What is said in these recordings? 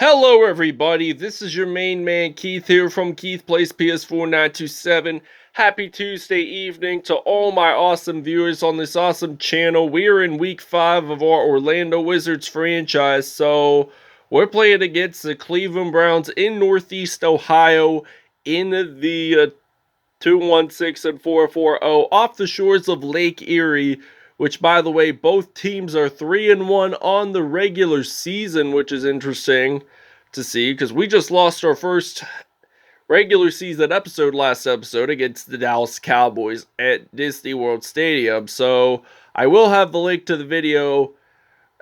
Hello everybody, this is your main man Keith here from Keith Plays PS4 927. Happy Tuesday evening to all my awesome viewers on this awesome channel. We are in week 5 of our Orlando Wizards franchise, so we're playing against the Cleveland Browns in Northeast Ohio in the 216 and 440 off the shores of Lake Erie, which, by the way, both teams are 3-1 on the regular season, which is interesting to see because we just lost our first regular season episode last episode against the Dallas Cowboys at Disney World Stadium. So I will have the link to the video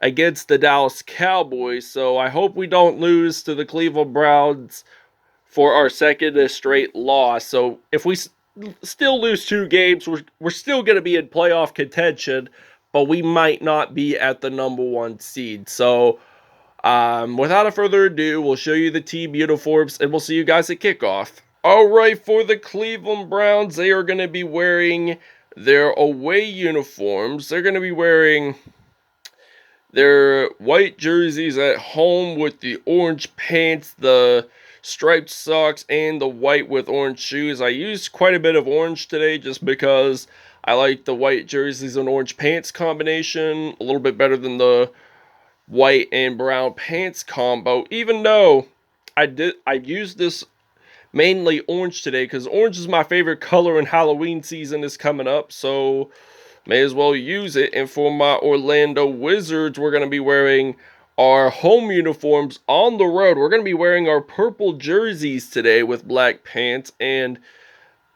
against the Dallas Cowboys, so I hope we don't lose to the Cleveland Browns for our second straight loss. So if we still lose 2 games, we're still going to be in playoff contention, but we might not be at the number 1 seed. So without a further ado, we'll show you the team uniforms, and we'll see you guys at kickoff. Alright, for the Cleveland Browns, they are going to be wearing their away uniforms. They're going to be wearing their white jerseys at home with the orange pants, the striped socks, and the white with orange shoes. I used quite a bit of orange today just because I like the white jerseys and orange pants combination a little bit better than the white and brown pants combo, even though I used this mainly orange today because orange is my favorite color and Halloween season is coming up, so may as well use it. And for my Orlando Wizards, we're going to be wearing our home uniforms on the road. We're going to be wearing our purple jerseys today with black pants and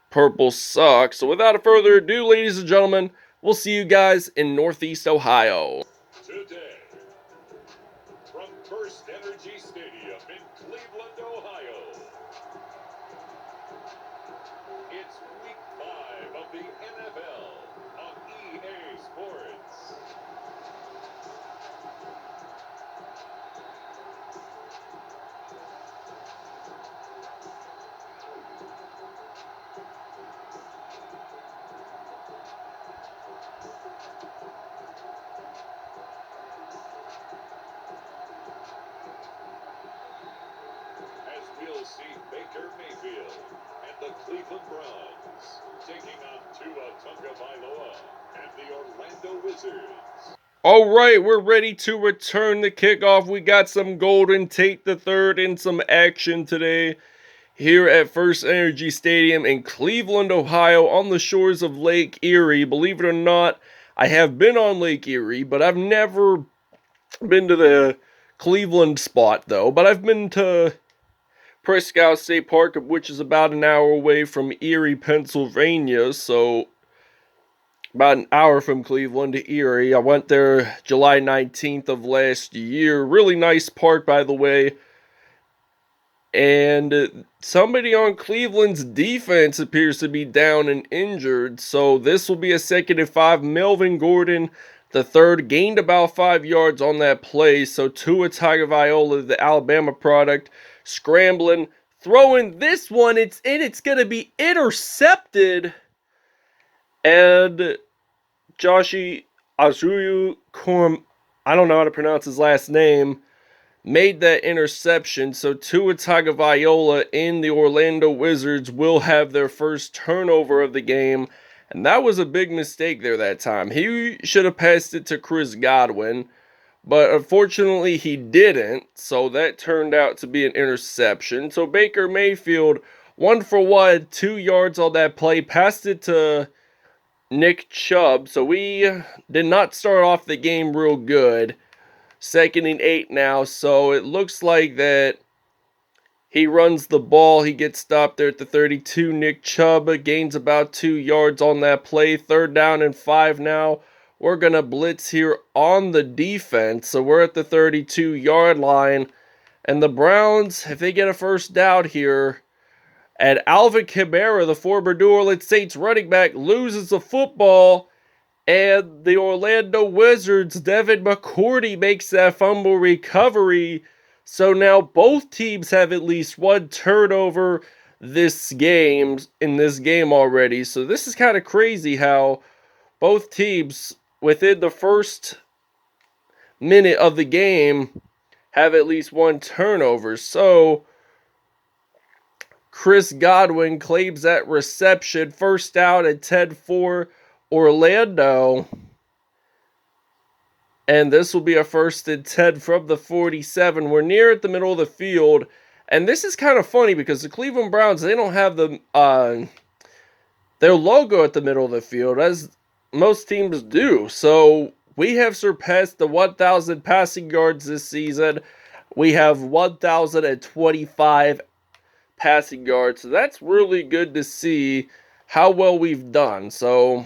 purple socks. So without further ado, ladies and gentlemen, we'll see you guys in Northeast Ohio. Today, from First Energy Stadium in Cleveland, Ohio, it's week 5 of the NFL on EA Sports. We'll see Baker Mayfield and the Cleveland Browns taking on Tua Tagovailoa and the Orlando Wizards. Alright, we're ready to return the kickoff. We got some golden Tate III and some action today here at First Energy Stadium in Cleveland, Ohio, on the shores of Lake Erie. Believe it or not, I have been on Lake Erie, but I've never been to the Cleveland spot, though. But I've been to Prescott State Park, which is about an hour away from Erie, Pennsylvania, so about an hour from Cleveland to Erie. I went there July 19th of last year. Really nice park, by the way. And somebody on Cleveland's defense appears to be down and injured, so this will be a 2nd and 5. Melvin Gordon, the third, gained about 5 yards on that play, so Tua Tagovailoa, the Alabama product, scrambling, throwing this one, it's going to be intercepted, and Joshi Azuyu I don't know how to pronounce his last name, made that interception, so Tua Tagovailoa in the Orlando Wizards will have their first turnover of the game, and that was a big mistake there that time. He should have passed it to Chris Godwin, but unfortunately he didn't, so that turned out to be an interception. So Baker Mayfield, 1 for 1, 2 yards on that play, passed it to Nick Chubb. So we did not start off the game real good. 2nd and 8 now, so it looks like that he runs the ball. He gets stopped there at the 32. Nick Chubb gains about 2 yards on that play. 3rd down and 5 now. We're going to blitz here on the defense. So we're at the 32-yard line. And the Browns, if they get a first down here, and Alvin Kamara, the former New Orleans Saints running back, loses the football. And the Orlando Wizards, Devin McCourty, makes that fumble recovery. So now both teams have at least 1 turnover in this game already. So this is kind of crazy how both teams, within the first minute of the game, have at least one turnover. So Chris Godwin claims that reception, first down and 10 for Orlando. And this will be a 1st and 10 from the 47. We're near at the middle of the field. And this is kind of funny because the Cleveland Browns, they don't have their logo at the middle of the field, as most teams do. So we have surpassed the 1,000 passing yards this season. We have 1,025 passing yards. So that's really good to see how well we've done. So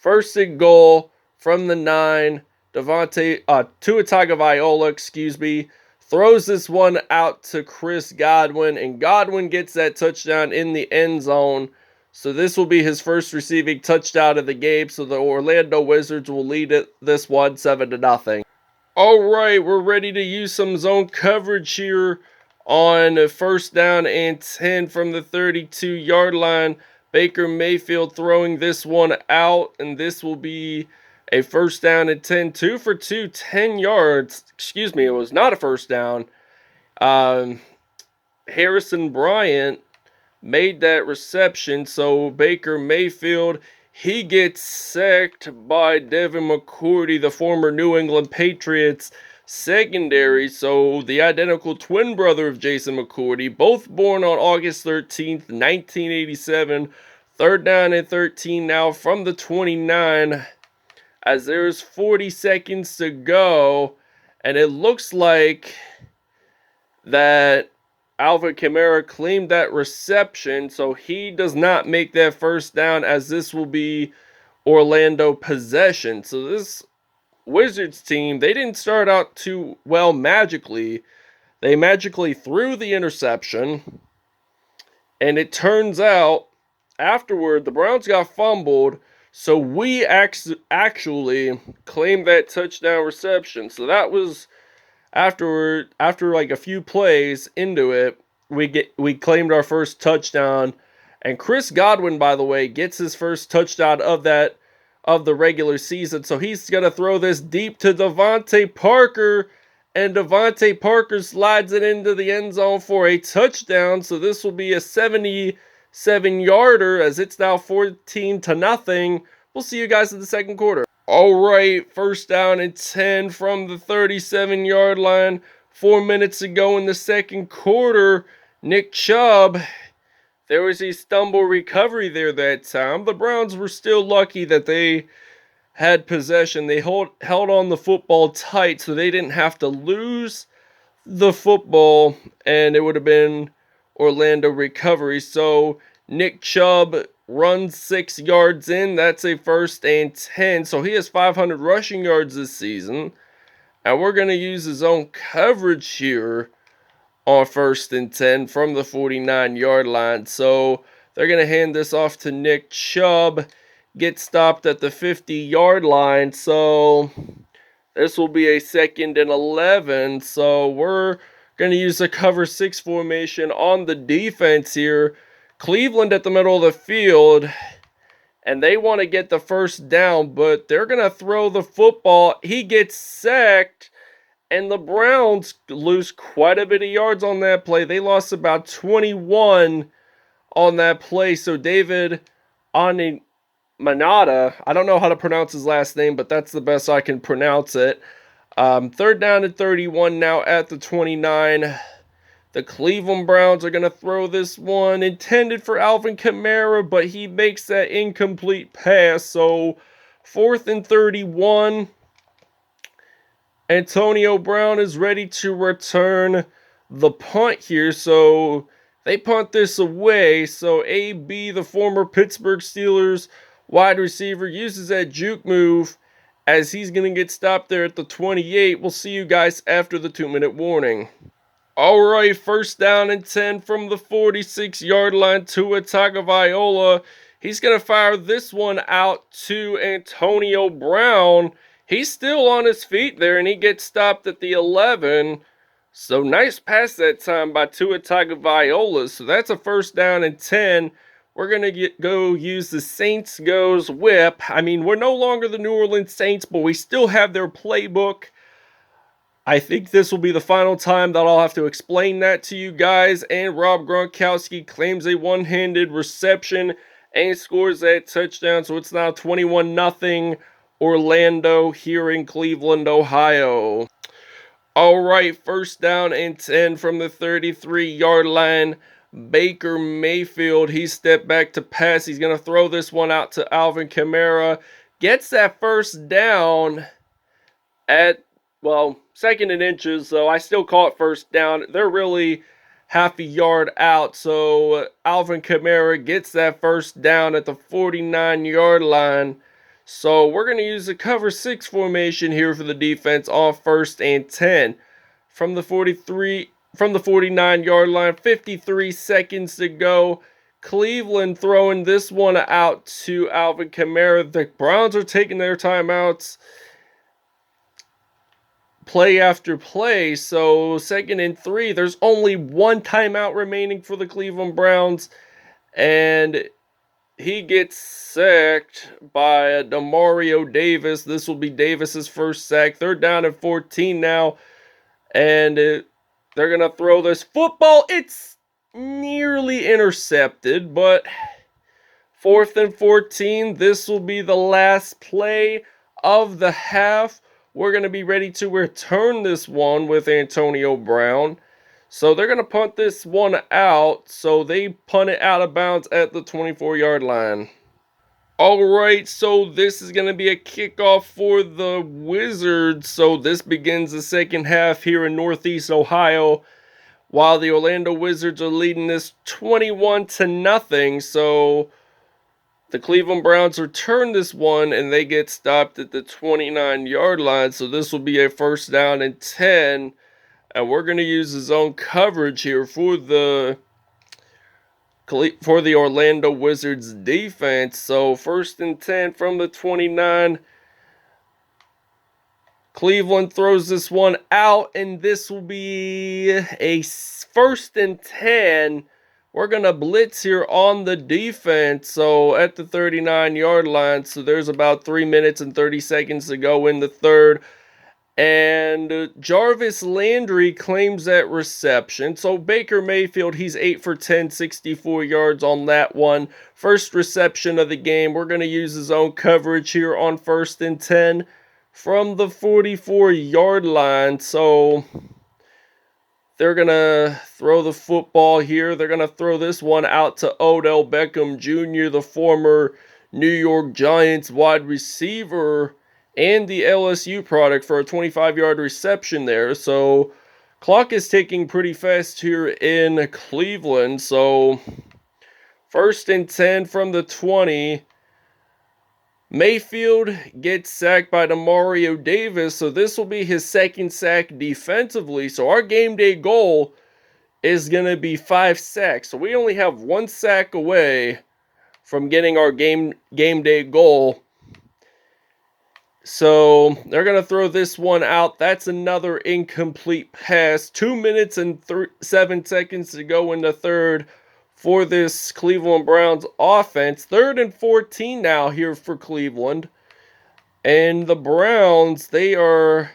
1st and goal from the 9. Tua Tagovailoa, throws this one out to Chris Godwin, and Godwin gets that touchdown in the end zone. So this will be his first receiving touchdown of the game. So the Orlando Wizards will lead this one 7-0. All right, we're ready to use some zone coverage here on 1st down and 10 from the 32-yard line. Baker Mayfield throwing this one out, and this will be a 1st down and 10, 2 for 2, 10 yards. Excuse me, it was not a 1st down. Harrison Bryant made that reception, so Baker Mayfield, he gets sacked by Devin McCourty, the former New England Patriots secondary. So the identical twin brother of Jason McCourty, both born on August 13th, 1987. 3rd down and 13 now from the 29, as there's 40 seconds to go, and it looks like that Alvin Kamara claimed that reception, so he does not make that 1st down, as this will be Orlando possession. So this Wizards team, they didn't start out too well magically. They magically threw the interception, and it turns out afterward the Browns got fumbled, so we actually claimed that touchdown reception. So that was after like a few plays into it, we claimed our first touchdown. And Chris Godwin, by the way, gets his first touchdown of the regular season. So he's going to throw this deep to Devontae Parker, and Devontae Parker slides it into the end zone for a touchdown. So this will be a 77-yarder, as it's now 14-0. We'll see you guys in the 2nd quarter. All right, 1st down and 10 from the 37-yard line. 4 minutes to go in the 2nd quarter. Nick Chubb, there was a stumble recovery there that time. The Browns were still lucky that they had possession. They held on the football tight, so they didn't have to lose the football, and it would have been Orlando recovery. So Nick Chubb runs 6 yards in. That's a 1st and 10. So he has 500 rushing yards this season. And we're going to use his own coverage here on 1st and 10 from the 49-yard line. So they're going to hand this off to Nick Chubb. Get stopped at the 50-yard line. So this will be a 2nd and 11. So we're going to use a cover 6 formation on the defense here. Cleveland at the middle of the field, and they want to get the 1st down, but they're going to throw the football. He gets sacked, and the Browns lose quite a bit of yards on that play. They lost about 21 on that play. So David Onyemata, I don't know how to pronounce his last name, but that's the best I can pronounce it. 3rd down and 31 now at the 29. The Cleveland Browns are going to throw this one, intended for Alvin Kamara, but he makes that incomplete pass. So 4th and 31. Antonio Brown is ready to return the punt here. So they punt this away. So AB, the former Pittsburgh Steelers wide receiver, uses that juke move, as he's going to get stopped there at the 28. We'll see you guys after the 2-minute warning. All right, 1st down and 10 from the 46-yard line. Tua Tagovailoa, he's going to fire this one out to Antonio Brown. He's still on his feet there, and he gets stopped at the 11. So nice pass that time by Tua Tagovailoa. So that's a 1st down and 10. We're going to go use the Saints goes whip. I mean, we're no longer the New Orleans Saints, but we still have their playbook. I think this will be the final time that I'll have to explain that to you guys. And Rob Gronkowski claims a one-handed reception and scores that touchdown. So it's now 21-0 Orlando here in Cleveland, Ohio. All right, first down and 10 from the 33-yard line. Baker Mayfield, he stepped back to pass. He's going to throw this one out to Alvin Kamara. Gets that first down at, well, 2nd and inches, so I still call it first down. They're really half a yard out, so Alvin Kamara gets that first down at the 49-yard line. So we're going to use the cover 6 formation here for the defense on 1st and 10 from the 49-yard line. 53 seconds to go. Cleveland throwing this one out to Alvin Kamara. The Browns are taking their timeouts play after play. So 2nd and 3, there's only one timeout remaining for the Cleveland Browns, and he gets sacked by Demario Davis. This will be Davis's first sack. 3rd down and 14 now, and they're going to throw this football. It's nearly intercepted, but 4th and 14. This will be the last play of the half. We're going to be ready to return this one with Antonio Brown. So they're going to punt this one out. So they punt it out of bounds at the 24-yard line. All right, so this is going to be a kickoff for the Wizards. So this begins the second half here in Northeast Ohio, while the Orlando Wizards are leading this 21-0. So the Cleveland Browns return this one, and they get stopped at the 29-yard line. So this will be a 1st down and 10. And we're going to use the zone coverage here for the Orlando Wizards defense. So 1st and 10 from the 29. Cleveland throws this one out, and this will be a 1st and 10. We're going to blitz here on the defense, so at the 39-yard line. So there's about 3 minutes and 30 seconds to go in the third. And Jarvis Landry claims that reception. So Baker Mayfield, he's 8 for 10, 64 yards on that one. First reception of the game. We're going to use his own coverage here on 1st and 10 from the 44-yard line. So they're going to throw the football here. They're going to throw this one out to Odell Beckham Jr., the former New York Giants wide receiver and the LSU product, for a 25-yard reception there. So clock is ticking pretty fast here in Cleveland. So 1st and 10 from the 20. Mayfield gets sacked by Demario Davis, so this will be his 2nd sack defensively. So our game day goal is going to be 5 sacks. So we only have 1 sack away from getting our game day goal. So they're going to throw this one out. That's another incomplete pass. 2 minutes and 7 seconds to go in the third for this Cleveland Browns offense. 3rd and 14 now here for Cleveland. And the Browns, they are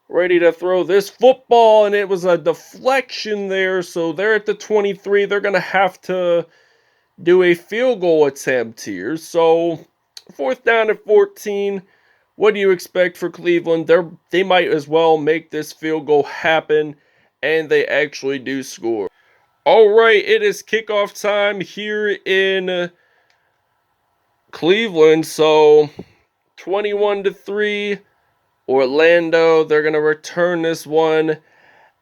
ready to throw this football, and it was a deflection there. So they're at the 23. They're going to have to do a field goal attempt here. So 4th down and 14. What do you expect for Cleveland? They might as well make this field goal happen, and they actually do score. All right, it is kickoff time here in Cleveland. So 21-3, Orlando. They're going to return this one.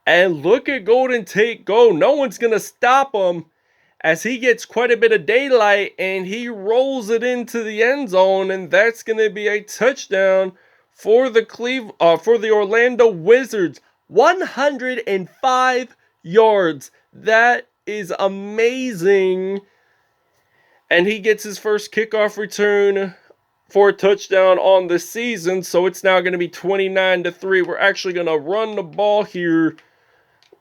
And look at Golden Tate go. No one's going to stop him, as he gets quite a bit of daylight, and he rolls it into the end zone, and that's going to be a touchdown for the Orlando Wizards. 105 yards. That is amazing. And he gets his first kickoff return for a touchdown on the season. So it's now going to be 29-3. We're actually going to run the ball here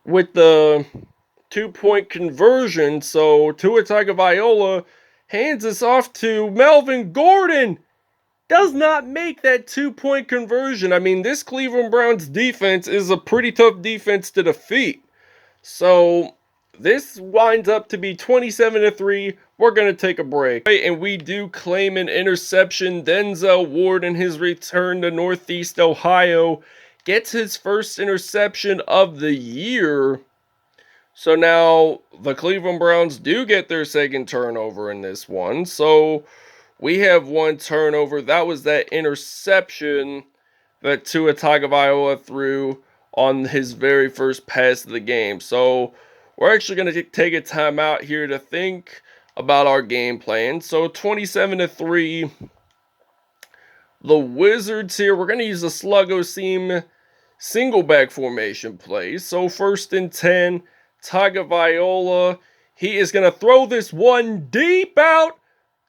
with the 2-point conversion. So Tua Tagovailoa hands this off to Melvin Gordon. does not make that 2-point conversion. I mean, this Cleveland Browns defense is a pretty tough defense to defeat. So this winds up to be 27-3. We're going to take a break. And we do claim an interception. Denzel Ward in his return to Northeast Ohio gets his first interception of the year. So now the Cleveland Browns do get their second turnover in this one. So we have one turnover. That was that interception that Tua Tagovailoa threw on his very first pass of the game. So we're actually going to take a timeout here to think about our game plan. So 27-3, the Wizards here, we're going to use a sluggo seam single back formation play. So 1st and 10, Tagovailoa, he is going to throw this one deep out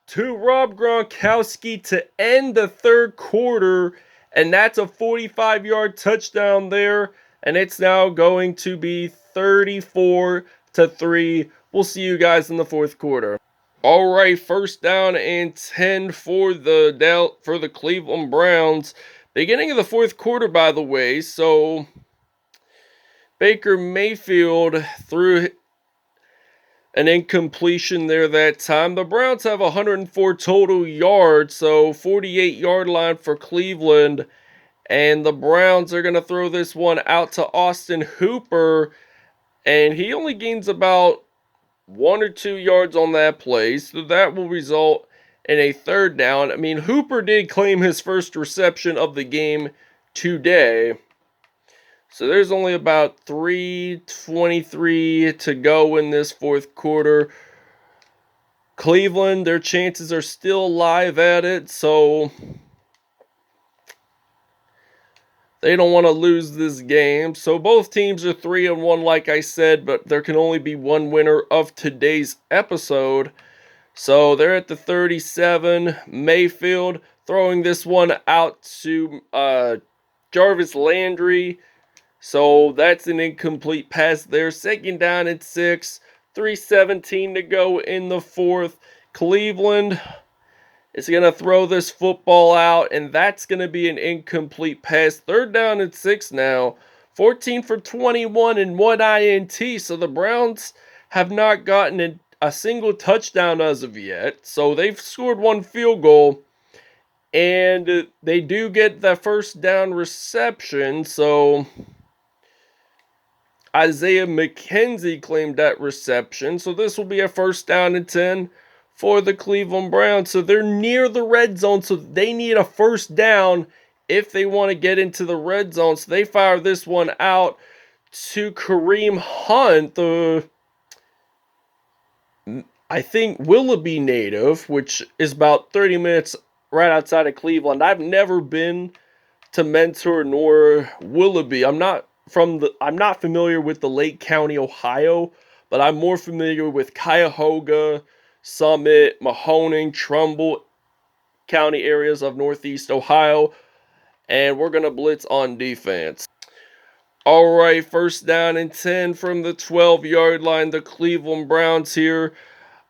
to Rob Gronkowski to end the third quarter, and that's a 45-yard touchdown there, and it's now going to be 34-3. We'll see you guys in the fourth quarter. All right, 1st down and 10 for the Cleveland Browns. Beginning of the fourth quarter, by the way, so Baker Mayfield threw an incompletion there that time. The Browns have 104 total yards, so 48-yard line for Cleveland. And the Browns are going to throw this one out to Austin Hooper, and he only gains about 1 or 2 yards on that play, so that will result in a 3rd down. I mean, Hooper did claim his first reception of the game today. So there's only about 3:23 to go in this fourth quarter. Cleveland, their chances are still live at it, so they don't want to lose this game. So both teams are 3-1, like I said, but there can only be one winner of today's episode. So they're at the 37. Mayfield throwing this one out to Jarvis Landry. So that's an incomplete pass there. 2nd down and 6. 3:17 to go in the fourth. Cleveland is going to throw this football out, and that's going to be an incomplete pass. 3rd down and 6 now. 14 for 21 and 1 INT. So the Browns have not gotten a single touchdown as of yet. So they've scored 1 field goal, and they do get the 1st down reception. So Isaiah McKenzie claimed that reception. So this will be a 1st down and 10 for the Cleveland Browns. So they're near the red zone, so they need a 1st down if they want to get into the red zone. So they fire this one out to Kareem Hunt, the I think Willoughby native, which is about 30 minutes right outside of Cleveland. I've never been to Mentor nor Willoughby. I'm not familiar with the Lake County, Ohio, but I'm more familiar with Cuyahoga, Summit, Mahoning, Trumbull County areas of Northeast Ohio, and we're going to blitz on defense. All right, 1st down and 10 from the 12-yard line, the Cleveland Browns here.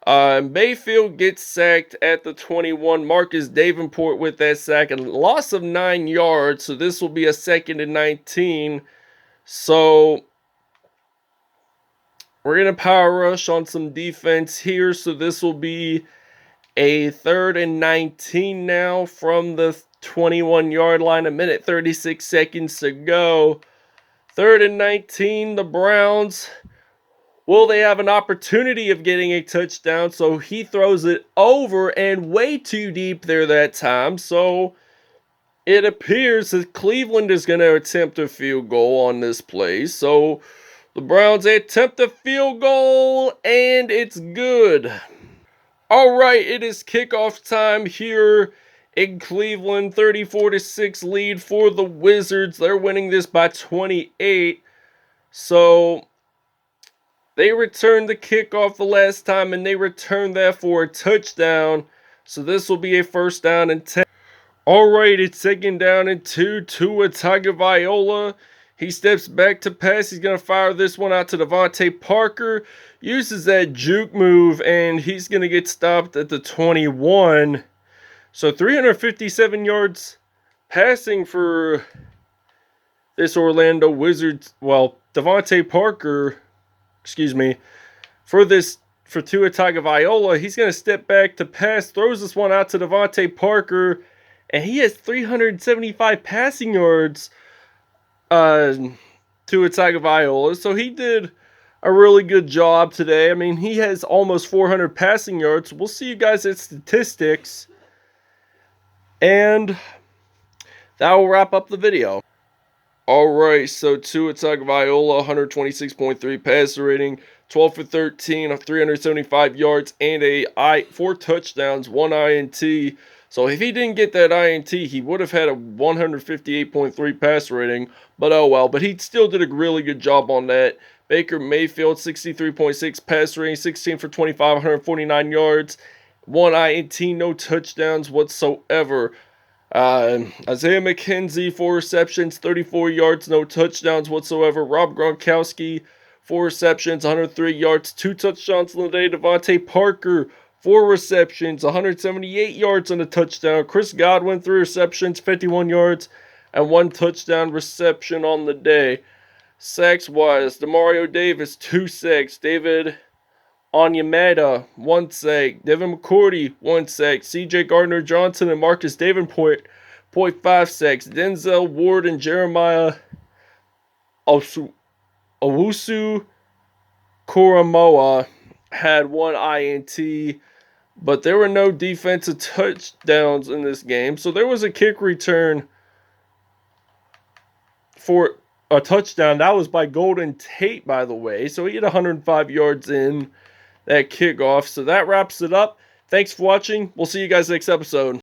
Mayfield gets sacked at the 21. Marcus Davenport with that sack, and loss of 9 yards, so this will be a 2nd and 19. So we're going to power rush on some defense here. So this will be a 3rd and 19 now from the 21-yard line. 1:36 seconds to go. 3rd and 19, the Browns. Will they have an opportunity of getting a touchdown? So he throws it over and way too deep there that time. So it appears that Cleveland is going to attempt a field goal on this play. So the Browns attempt a field goal, and it's good. All right, it is kickoff time here in Cleveland. 34-6 lead for the Wizards. They're winning this by 28. So they returned the kickoff the last time, and they returned that for a touchdown. So this will be a 1st down and 10. All right, it's 2nd down and 2. Tua Tagovailoa. He steps back to pass. He's going to fire this one out to Devontae Parker. Uses that juke move, and he's going to get stopped at the 21. So 357 yards passing for this Orlando Wizards. Well, Devontae Parker, excuse me, for Tua Tagovailoa, he's going to step back to pass, throws this one out to Devontae Parker, and he has 375 passing yards. Tua Tagovailoa, so he did a really good job today. I mean, he has almost 400 passing yards. We'll see you guys at statistics, and that will wrap up the video. Alright, so Tua Tagovailoa, 126.3 passer rating, 12 for 13, 375 yards, and 4 touchdowns, 1 INT. So if he didn't get that INT, he would have had a 158.3 passer rating, but oh well. But he still did a really good job on that. Baker Mayfield, 63.6 passer rating, 16 for 25, 149 yards, 1 INT, no touchdowns whatsoever. Isaiah McKenzie, 4 receptions, 34 yards, no touchdowns whatsoever. Rob Gronkowski, 4 receptions, 103 yards, 2 touchdowns on the day. Devontae Parker, 4 receptions, 178 yards and a touchdown. Chris Godwin, 3 receptions, 51 yards, and 1 touchdown reception on the day. Sacks-wise, Demario Davis, 2 sacks. David Onyemata, 1 sack. Devin McCourty, 1 sack. C.J. Gardner-Johnson and Marcus Davenport, 0.5 sacks. Denzel Ward and Jeremiah Owusu Koromoa had 1 INT, but there were no defensive touchdowns in this game. So there was a kick return for a touchdown. That was by Golden Tate, by the way. So he had 105 yards in that kickoff. So that wraps it up. Thanks for watching. We'll see you guys next episode.